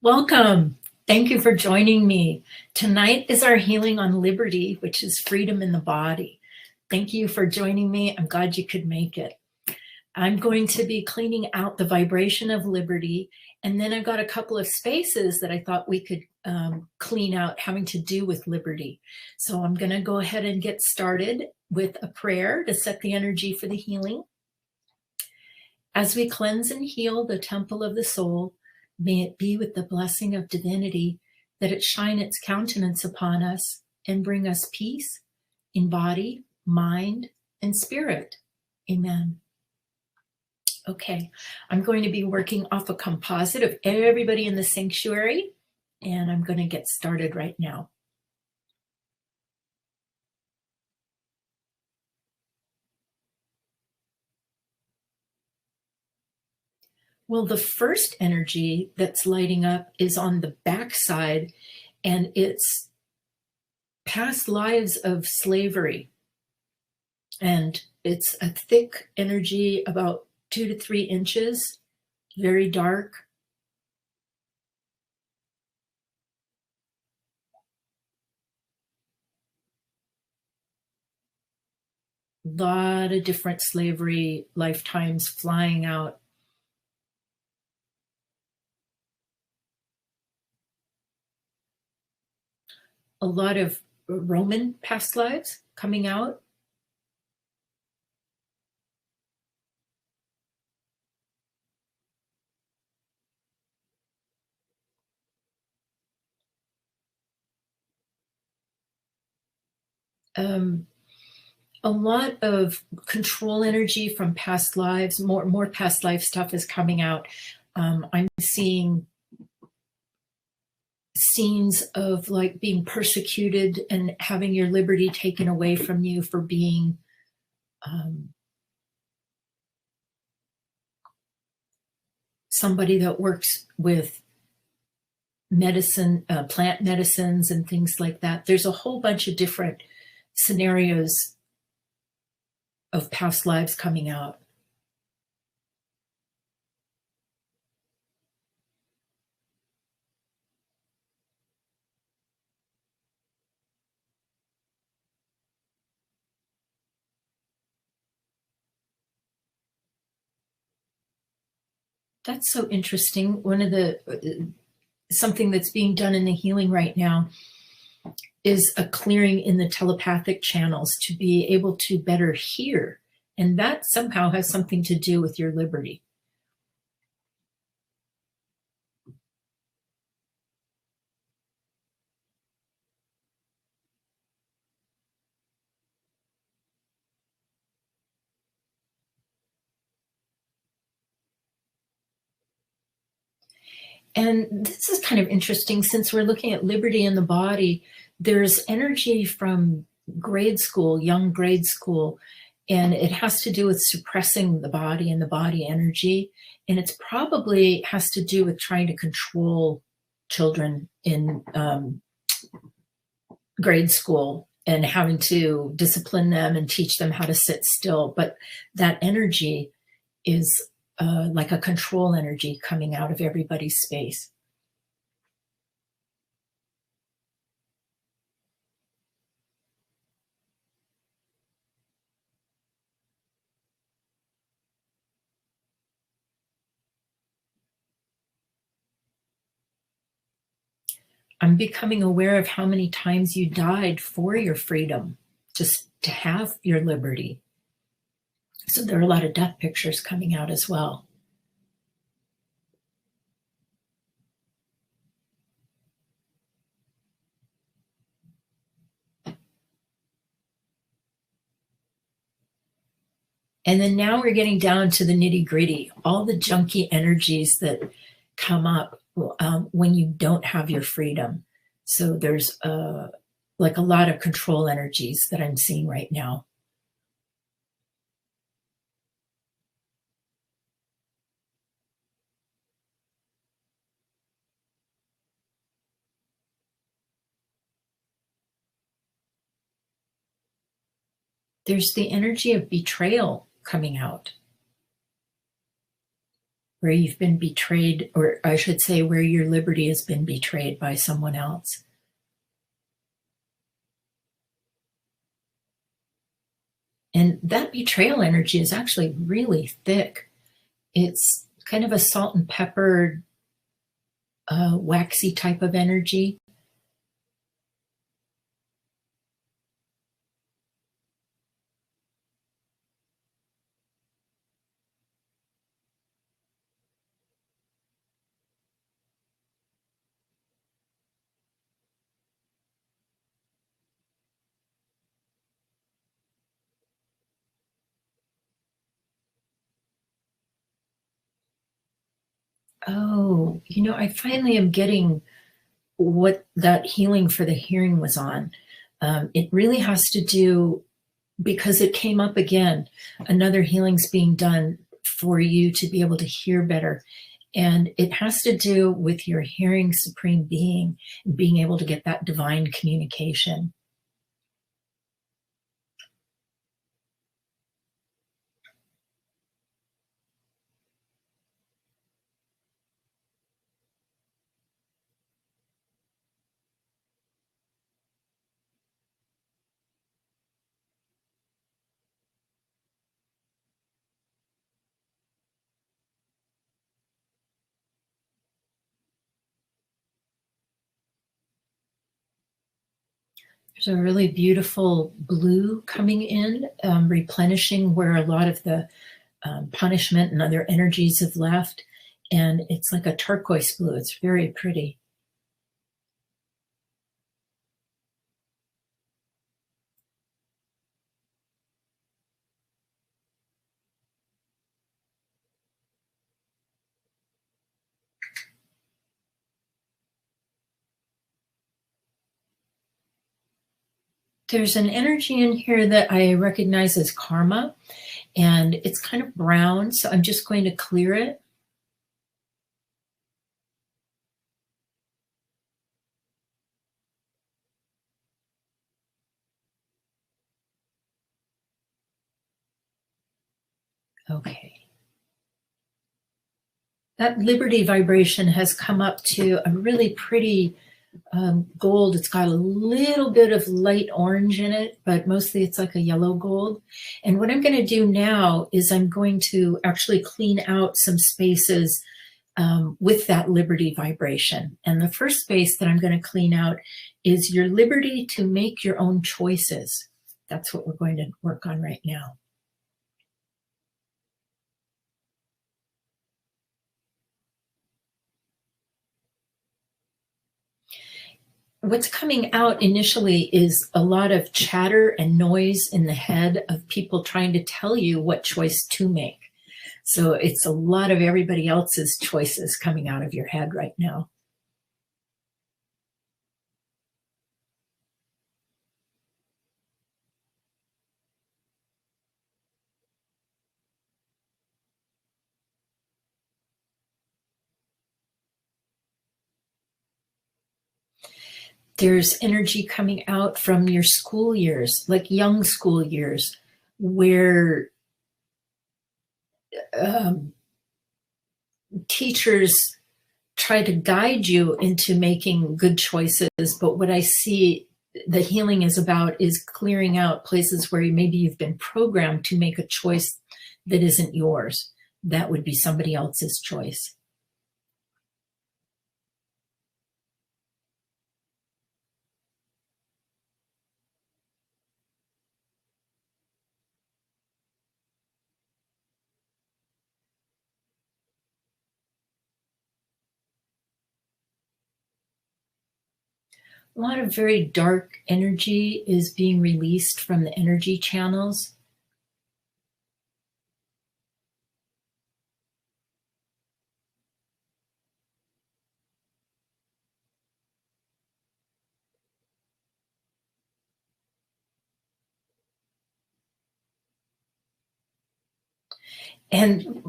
Welcome. Thank you for joining me. Tonight is our healing on liberty, which is freedom in the body. Thank you for joining me. I'm glad you could make it. I'm going to be cleaning out the vibration of liberty. And then I've got a couple of spaces that I thought we could clean out having to do with liberty. So I'm going to go ahead and get started with a prayer to set the energy for the healing. As we cleanse and heal the temple of the soul, may it be with the blessing of divinity that it shine its countenance upon us and bring us peace in body, mind, and spirit. Amen. Okay, I'm going to be working off a composite of everybody in the sanctuary, and I'm going to get started right now. Well, the first energy that's lighting up is on the backside, and it's past lives of slavery. And it's a thick energy, about 2 to 3 inches, very dark. A lot of different slavery lifetimes flying out. A lot of Roman past lives coming out. A lot of control energy from past lives, more past life stuff is coming out. I'm seeing scenes of like being persecuted and having your liberty taken away from you for being somebody that works with medicine, plant medicines and things like that. There's a whole bunch of different scenarios of past lives coming out. That's so interesting. One of the something that's being done in the healing right now is a clearing in the telepathic channels to be able to better hear. And that somehow has something to do with your liberty. And this is kind of interesting since we're looking at liberty in the body. There's energy from grade school, young grade school, and it has to do with suppressing the body and the body energy. And it's probably has to do with trying to control children in grade school and having to discipline them and teach them how to sit still. But that energy is like a control energy coming out of everybody's space. I'm becoming aware of how many times you died for your freedom, just to have your liberty. So there are a lot of death pictures coming out as well. And then now we're getting down to the nitty gritty, all the junky energies that come up when you don't have your freedom. So there's like a lot of control energies that I'm seeing right now. There's the energy of betrayal coming out. where you've been betrayed, or I should say, where your liberty has been betrayed by someone else. And that betrayal energy is actually really thick. It's kind of a salt and pepper, waxy type of energy. Oh, I finally am getting what that healing for the hearing was on. It really has to do, because it came up again, another healing's being done for you to be able to hear better. And it has to do with your hearing supreme being, being able to get that divine communication. There's a really beautiful blue coming in, replenishing where a lot of the punishment and other energies have left. And it's like a turquoise blue. It's very pretty. There's an energy in here that I recognize as karma, and it's kind of brown. So I'm just going to clear it. Okay. That liberty vibration has come up to a really pretty gold. It's got a little bit of light orange in it, but mostly it's like a yellow gold. And what I'm going to do now is I'm going to actually clean out some spaces with that liberty vibration. And the first space that I'm going to clean out is your liberty to make your own choices. That's what we're going to work on right now. What's coming out initially is a lot of chatter and noise in the head of people trying to tell you what choice to make. So it's a lot of everybody else's choices coming out of your head right now. There's energy coming out from your school years, like young school years, where teachers try to guide you into making good choices. But what I see the healing is about is clearing out places where maybe you've been programmed to make a choice that isn't yours. That would be somebody else's choice. A lot of very dark energy is being released from the energy channels. And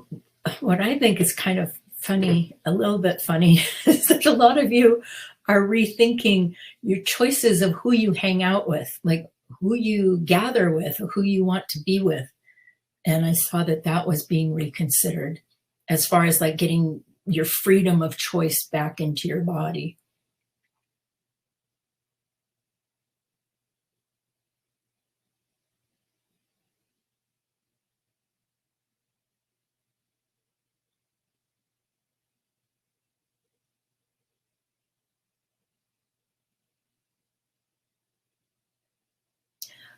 what I think is kind of funny, a little bit funny, is that a lot of you are rethinking your choices of who you hang out with, like who you gather with, or who you want to be with. And I saw that that was being reconsidered. as far as like getting your freedom of choice back into your body.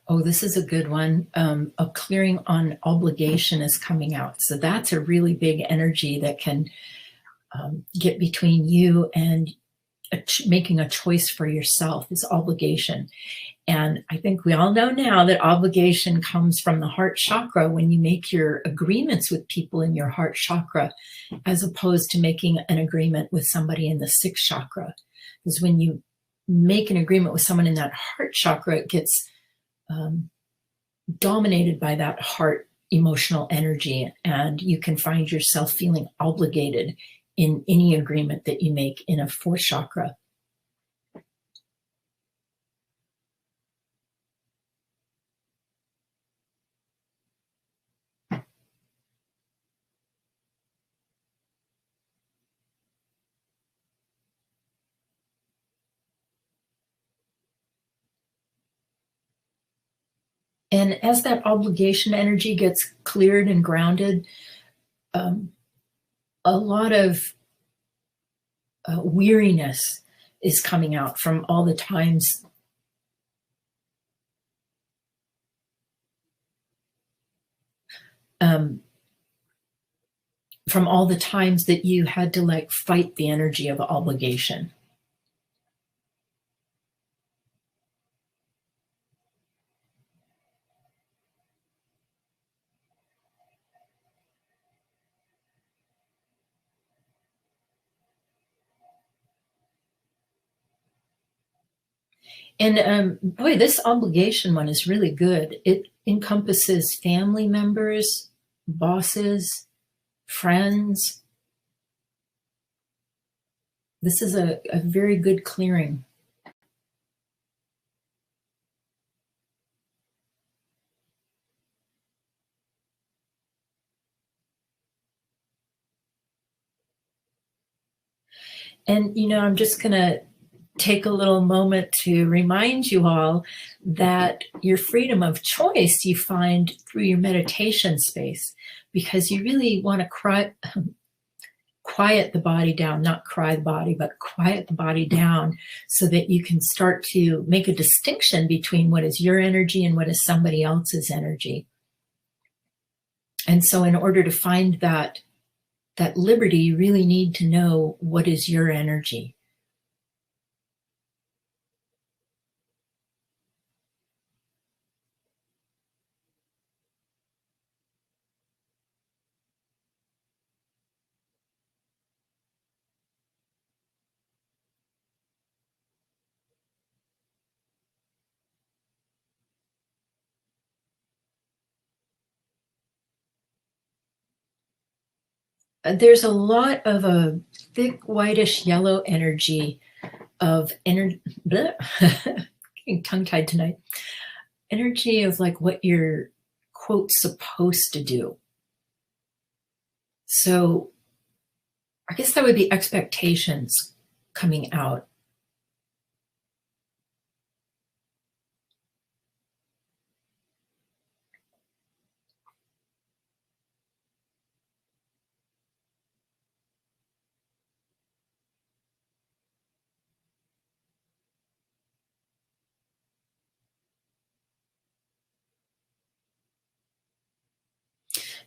Oh, this is a good one. A clearing on obligation is coming out. So that's a really big energy that can get between you and making a choice for yourself is obligation. And I think we all know now that obligation comes from the heart chakra when you make your agreements with people in your heart chakra, as opposed to making an agreement with somebody in the sixth chakra. Because when you make an agreement with someone in that heart chakra, it gets dominated by that heart emotional energy, and you can find yourself feeling obligated in any agreement that you make in a fourth chakra. And as that obligation energy gets cleared and grounded, a lot of weariness is coming out from all the times that you had to like fight the energy of obligation. And boy, this obligation one is really good. It encompasses family members, bosses, friends. This is a very good clearing. And, I'm just going to take a little moment to remind you all that your freedom of choice you find through your meditation space, because you really want to quiet the body down, not cry the body, but quiet the body down so that you can start to make a distinction between what is your energy and what is somebody else's energy. And so in order to find that liberty, you really need to know what is your energy. There's a lot of a thick whitish yellow energy of energy, getting tongue-tied tonight, energy of like what you're, quote, supposed to do. So I guess that would be expectations coming out.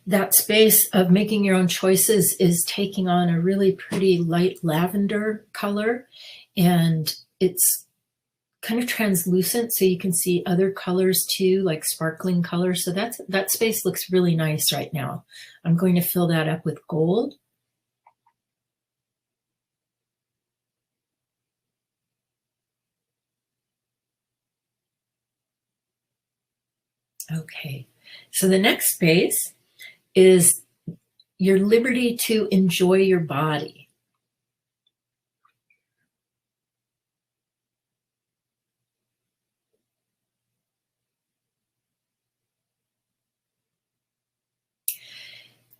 That space of making your own choices is taking on a really pretty light lavender color, and it's kind of translucent, so you can see other colors too, like sparkling colors. So that space looks really nice right now. I'm going to fill that up with gold. Okay, so the next space is your liberty to enjoy your body.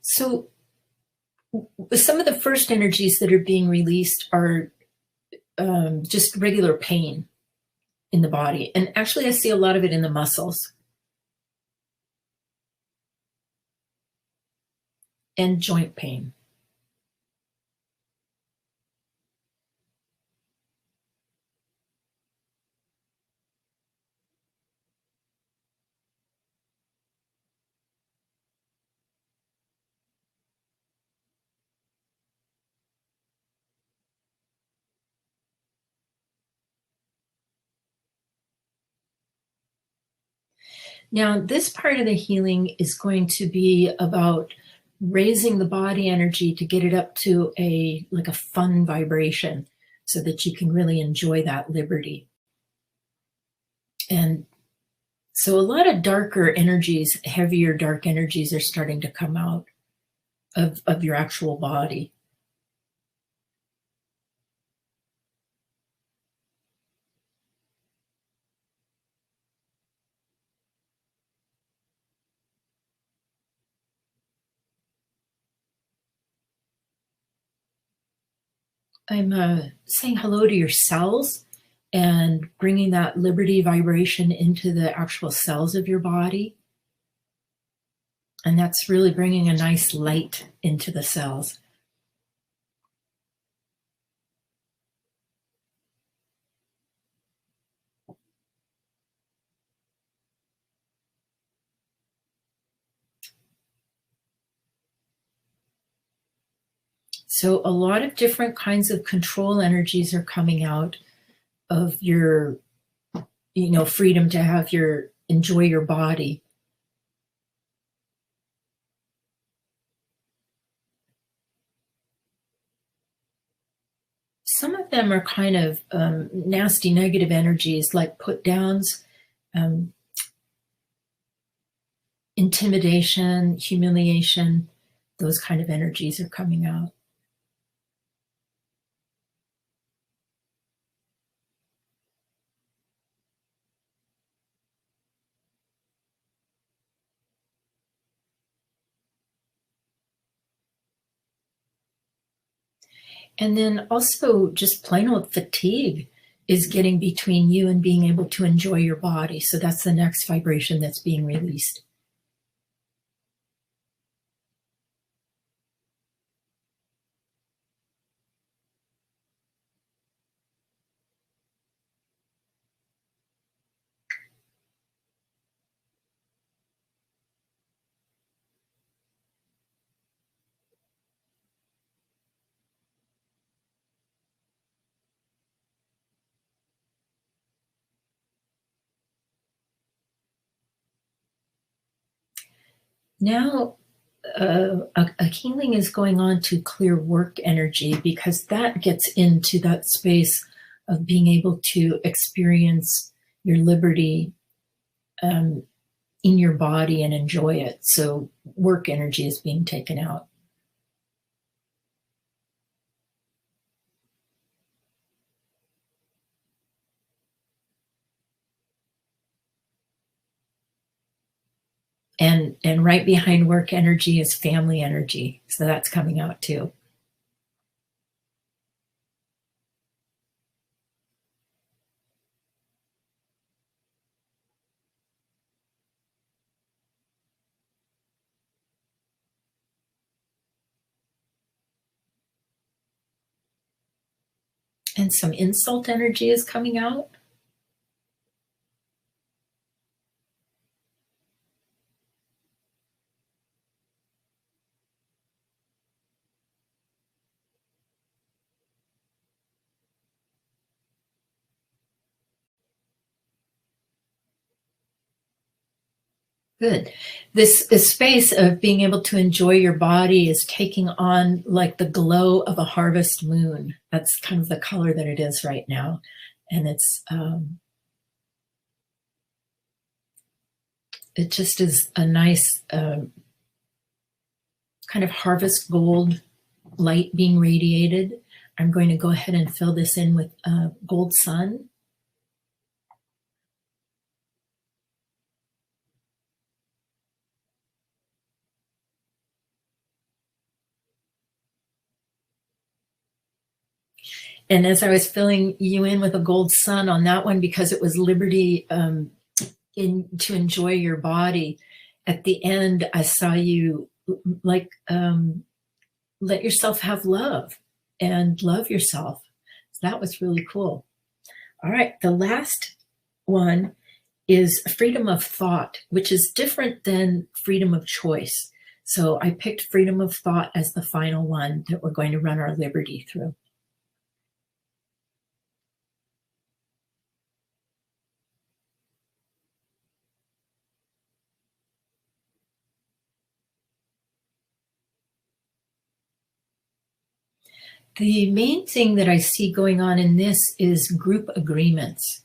So Some of the first energies that are being released are just regular pain in the body. And actually, I see a lot of it in the muscles and joint pain. Now, this part of the healing is going to be about raising the body energy to get it up to a like a fun vibration so that you can really enjoy that liberty. And so a lot of darker energies, heavier dark energies are starting to come out of your actual body. I'm saying hello to your cells and bringing that liberty vibration into the actual cells of your body. And that's really bringing a nice light into the cells. So a lot of different kinds of control energies are coming out of your, freedom to have enjoy your body. Some of them are kind of nasty negative energies like put downs, um, intimidation, humiliation, those kind of energies are coming out. And then also just plain old fatigue is getting between you and being able to enjoy your body. So that's the next vibration that's being released. Now, a healing is going on to clear work energy because that gets into that space of being able to experience your liberty um, in your body and enjoy it. So work energy is being taken out. And right behind work energy is family energy. So that's coming out too. And some insult energy is coming out. Good. This space of being able to enjoy your body is taking on like the glow of a harvest moon. That's kind of the color that it is right now. And it just is a nice kind of harvest gold light being radiated. I'm going to go ahead and fill this in with gold sun. And as I was filling you in with a gold sun on that one, because it was liberty to enjoy your body, at the end, I saw you like let yourself have love and love yourself. So that was really cool. All right, the last one is freedom of thought, which is different than freedom of choice. So I picked freedom of thought as the final one that we're going to run our liberty through. The main thing that I see going on in this is group agreements.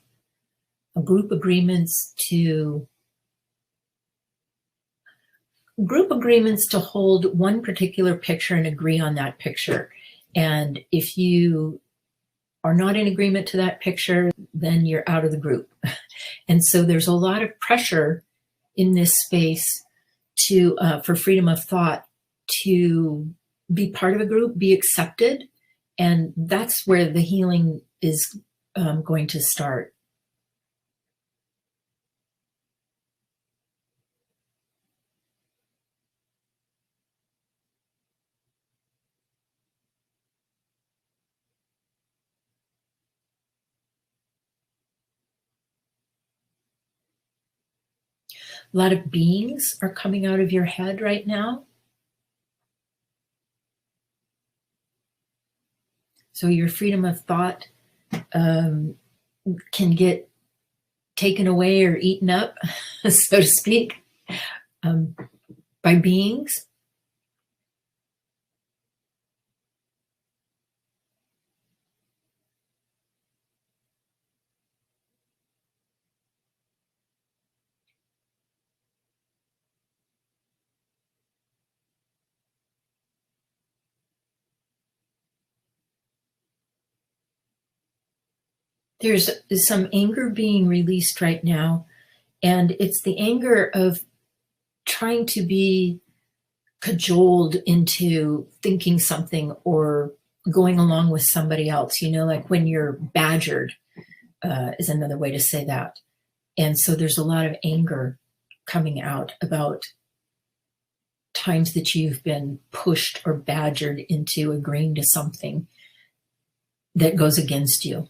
Group agreements to hold one particular picture and agree on that picture. And if you are not in agreement to that picture, then you're out of the group. And so there's a lot of pressure in this space to for freedom of thought, to be part of a group, be accepted. And that's where the healing is going to start. A lot of beings are coming out of your head right now. So your freedom of thought can get taken away or eaten up, so to speak, by beings. There's some anger being released right now, and it's the anger of trying to be cajoled into thinking something or going along with somebody else, like when you're badgered is another way to say that. And so there's a lot of anger coming out about times that you've been pushed or badgered into agreeing to something that goes against you.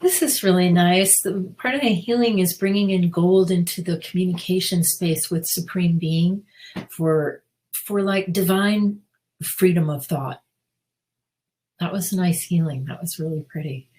This is really nice. Part of the healing is bringing in gold into the communication space with Supreme Being for like divine freedom of thought. That was a nice healing. That was really pretty.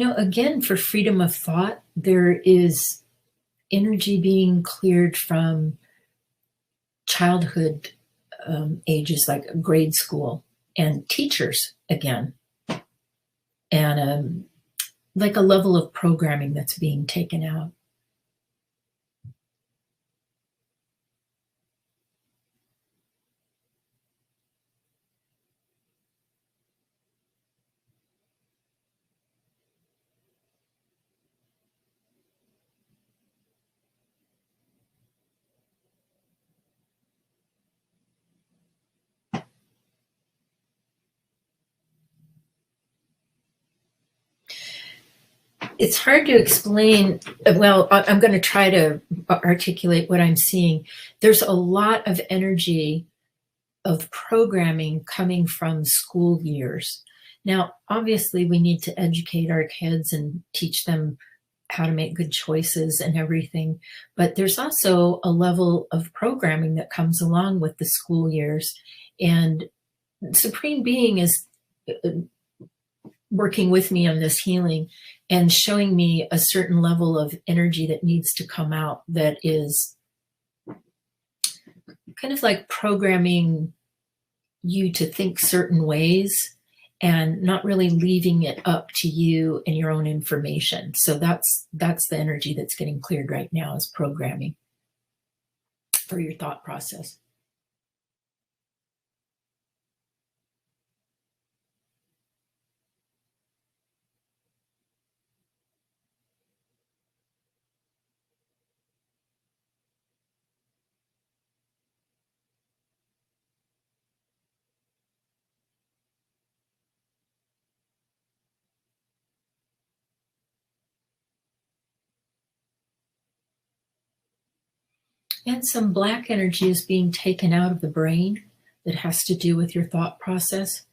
Again, for freedom of thought, there is energy being cleared from childhood ages, like grade school, and teachers again, and like a level of programming that's being taken out. It's hard to explain. Well, I'm going to try to articulate what I'm seeing. There's a lot of energy of programming coming from school years. Now, obviously, we need to educate our kids and teach them how to make good choices and everything. But there's also a level of programming that comes along with the school years. And Supreme Being is working with me on this healing and showing me a certain level of energy that needs to come out that is kind of like programming you to think certain ways and not really leaving it up to you and your own information. So that's the energy that's getting cleared right now, is programming for your thought process. And some black energy is being taken out of the brain that has to do with your thought process.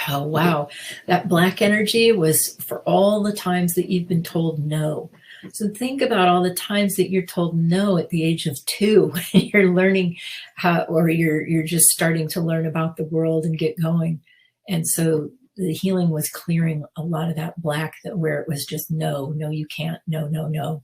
Oh, wow. That black energy was for all the times that you've been told no. So think about all the times that you're told no at the age of 2. You're learning how, or you're just starting to learn about the world and get going. And so the healing was clearing a lot of that black, that where it was just no, no, you can't, no, no, no.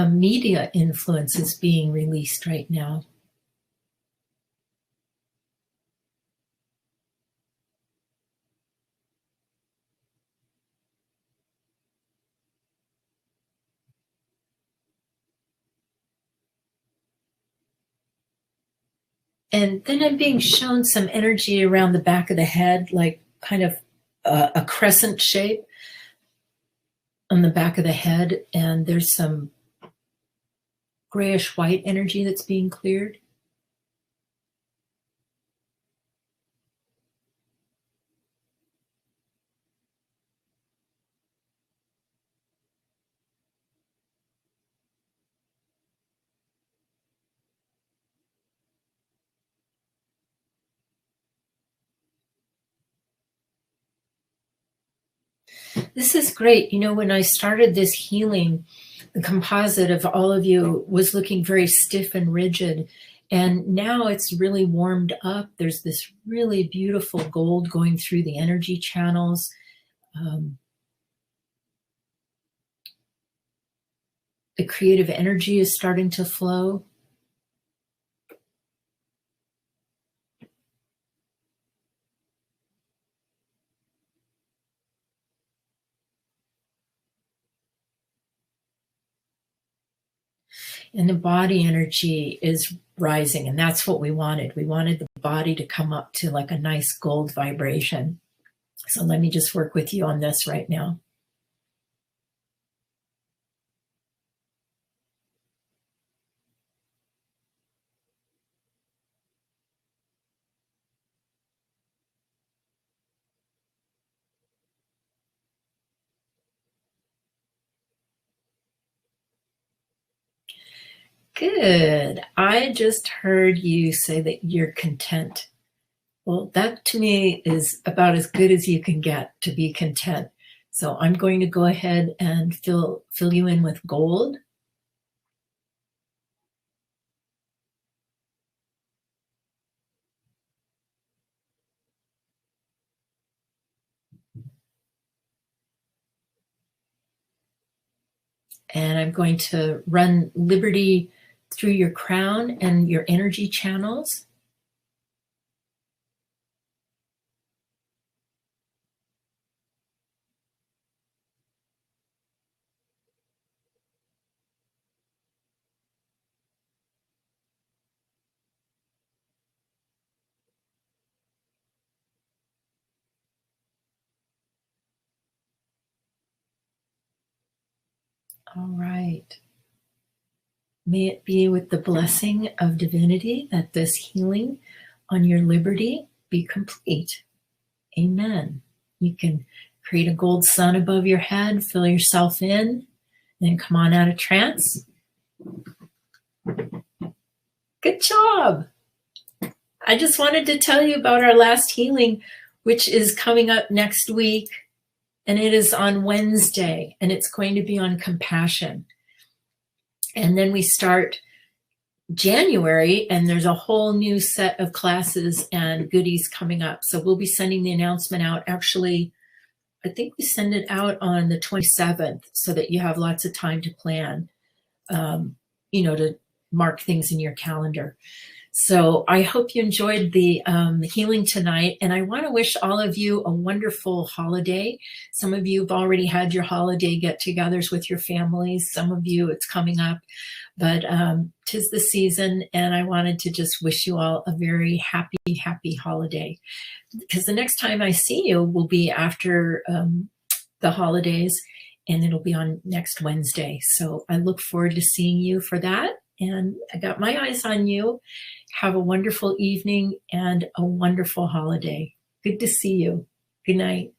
Media influence is being released right now. And then I'm being shown some energy around the back of the head, like kind of a crescent shape on the back of the head. And there's some grayish white energy that's being cleared. This is great. You know, when I started this healing, the composite of all of you was looking very stiff and rigid. And now it's really warmed up. There's this really beautiful gold going through the energy channels. The creative energy is starting to flow. And the body energy is rising. And that's what we wanted. We wanted the body to come up to like a nice gold vibration. So let me just work with you on this right now. Good. I just heard you say that you're content. Well, that to me is about as good as you can get, to be content. So I'm going to go ahead and fill you in with gold. And I'm going to run Liberty through your crown and your energy channels. All right. May it be with the blessing of divinity that this healing on your liberty be complete. Amen. You can create a gold sun above your head, fill yourself in, then come on out of trance. Good job. I just wanted to tell you about our last healing, which is coming up next week. And it is on Wednesday, and it's going to be on compassion. And then we start January, and there's a whole new set of classes and goodies coming up. So we'll be sending the announcement out. Actually, I think we send it out on the 27th so that you have lots of time to plan, to mark things in your calendar. So I hope you enjoyed the healing tonight, and I want to wish all of you a wonderful holiday. Some of you have already had your holiday get-togethers with your families. Some of you, it's coming up, but 'tis the season, and I wanted to just wish you all a very happy, happy holiday, because the next time I see you will be after the holidays, and it'll be on next Wednesday. So I look forward to seeing you for that. And I got my eyes on you. Have a wonderful evening and a wonderful holiday. Good to see you. Good night.